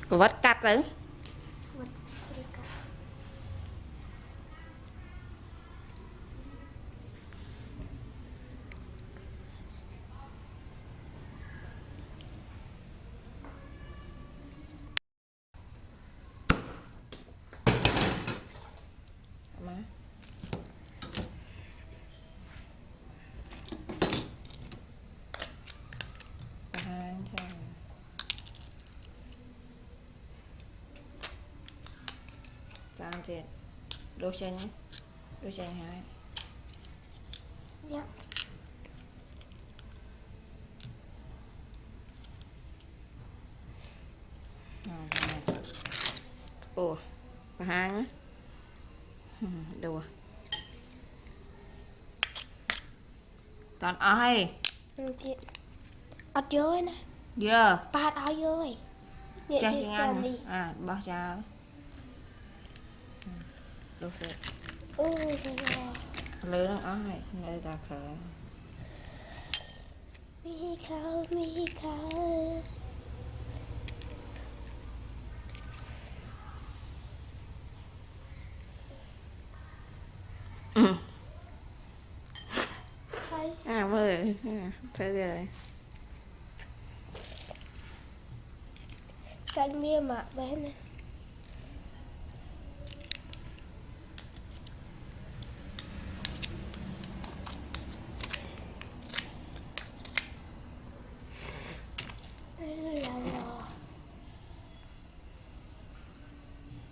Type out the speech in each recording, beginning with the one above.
vắt cắt đấy sao tiền đôi chân nhé đôi chân hai dạ ủa và hai nhé đùa toàn ai ở chơi nè giờ ba ở dưới cha xin ăn à bao cha đồ phết lớn không ai nơi ta khờ mi khao à mơ thế rồi xanh mía mà bên này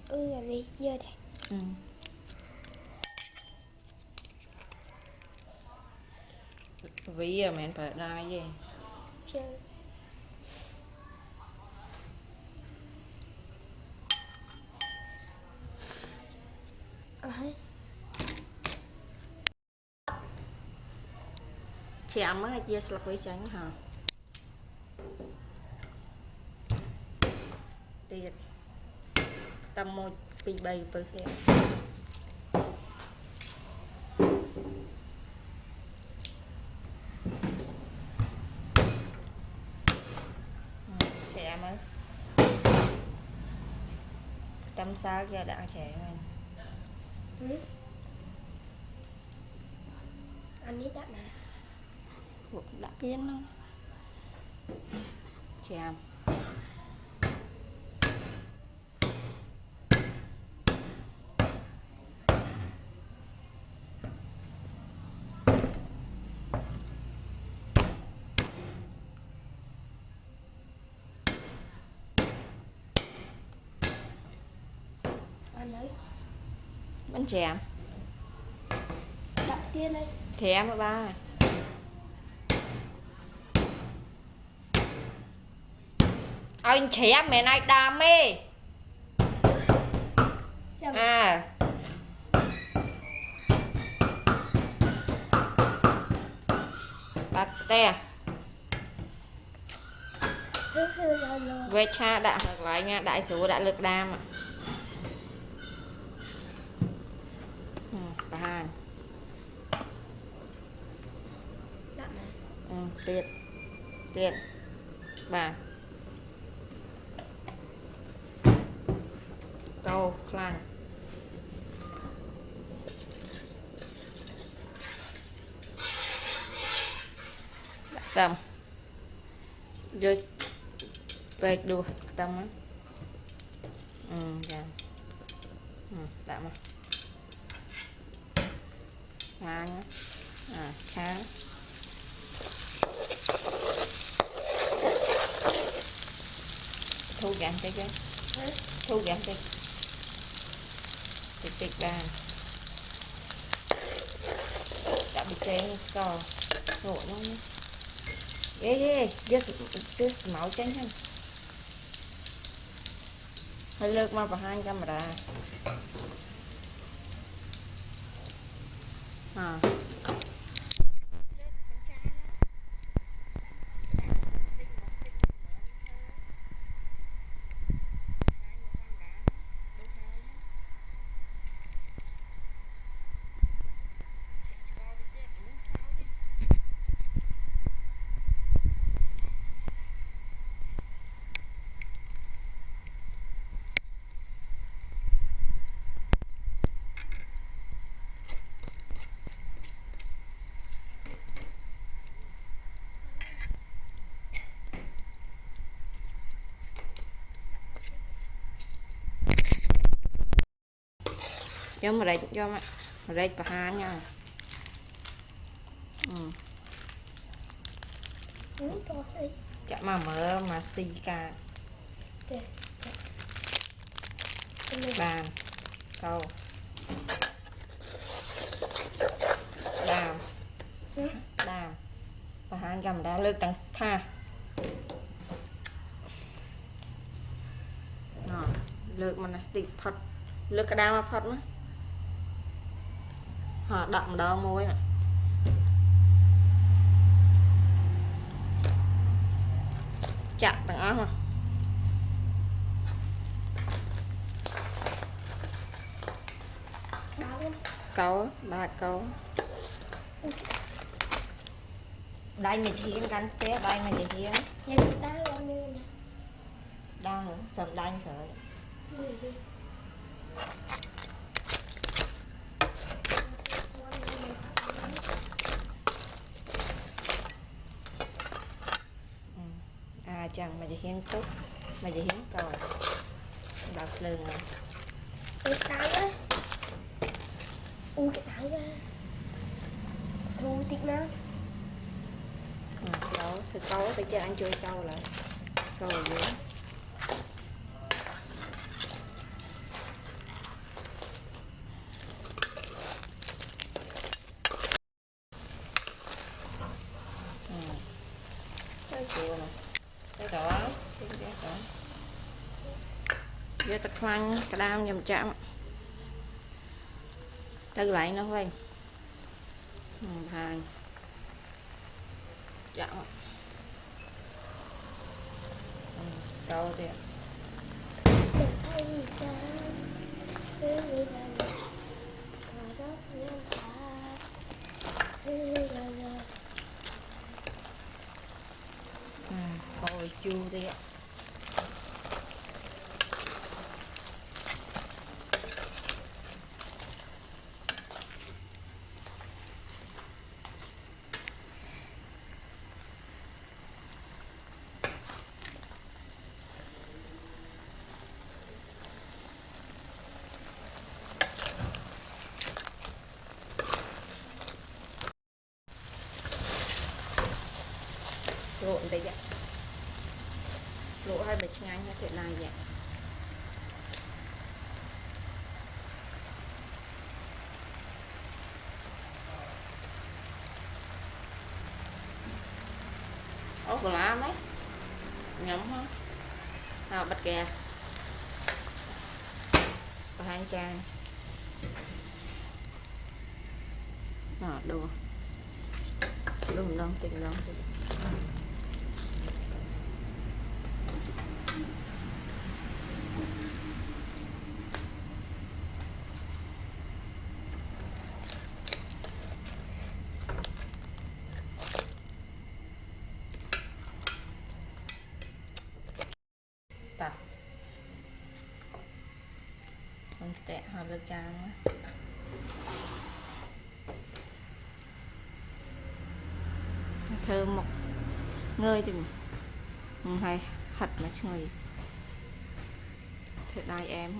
là đi giờ đây ví giờ mình phải ra gì chơi chém mới chia sập với tránh hả tiệt tầm một bị bầy với kia chém mới tầm sao giờ đã trẻ mình anh ấy đã nè đã kiến không chém anh ấy bánh chém đặt kia đây chém với ba này anh chém mẹ này đam mê à bắt te về cha đã hoặc lại nha đại số đã lực đam ạ bà hàng tiệt tiệt bà câu khăn tầm rồi về đùa tầm á dạ đạm à nhá chá thu gạn cái thu gạn cái tịch đàn đã bị cháy score nổi luôn just máu tránh hơn hơi lược mà vào hai camera Giống mà rạch cho mà rạch và há nha. Có gì? Chả mà mở mà xì cả. Bàn câu đàm đàm và há cầm đá lược tăng tha. Lược mà này tịt phật lược cái đao mà phật nữa họ đậm đau môi mà chặt tầng áo mà câu ba câu đây mình hiến cắn té đây mình hiến đang hả sầm đanh rồi chẳng mà chỉ hiến tốt mà chỉ hiến cầu đập lưng rồi cái táo á cái táo ra thu tiếc nó câu thì câu phải chơi anh chơi câu lại câu ở dưới chua này cái đó giờ ta khoan cái đam nhầm chạm tư lại nó quên hàng chạm câu thì coi chua đi ạ lộn đây ạ lỗ hai bịch ngay như thế này vậy ốc lá mấy nhắm không nào bật kè và hai chai đồ đừng đông tình tập mình tẹt hợp được trang thơm một ngơi thì hay hạt mà chơi thật đai em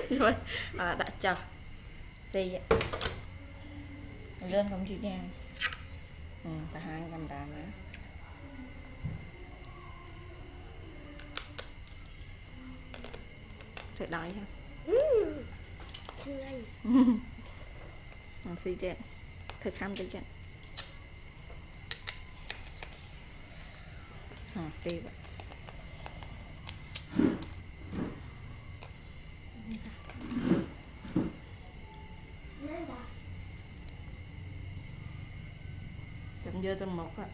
rồi đã chờ gì lên không chịu nha cả hai cầm đàn nữa thật đai ha xì chết thật chăm tới chuyện tì vậy chấm dưa tôm mộc á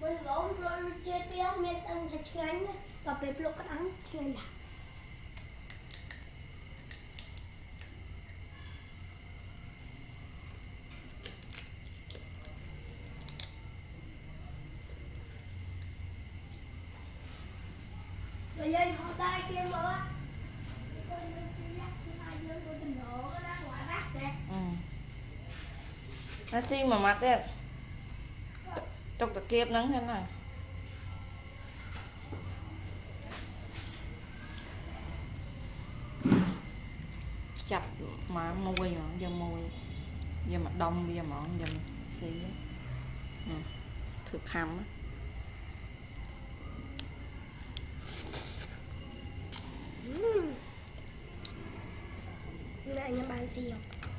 mình lộn rồi chơi béo miên ăn thật ngắn và bếp lục cái ăn ngắn đã bây giờ họ tay kia mở nó xi mà mặt đấy trong cái kiếp nắng thế này chặt mà môi mà giờ môi giờ mà đông giờ mà giờ mà xí thực hầm á Này nhà bạn xì không?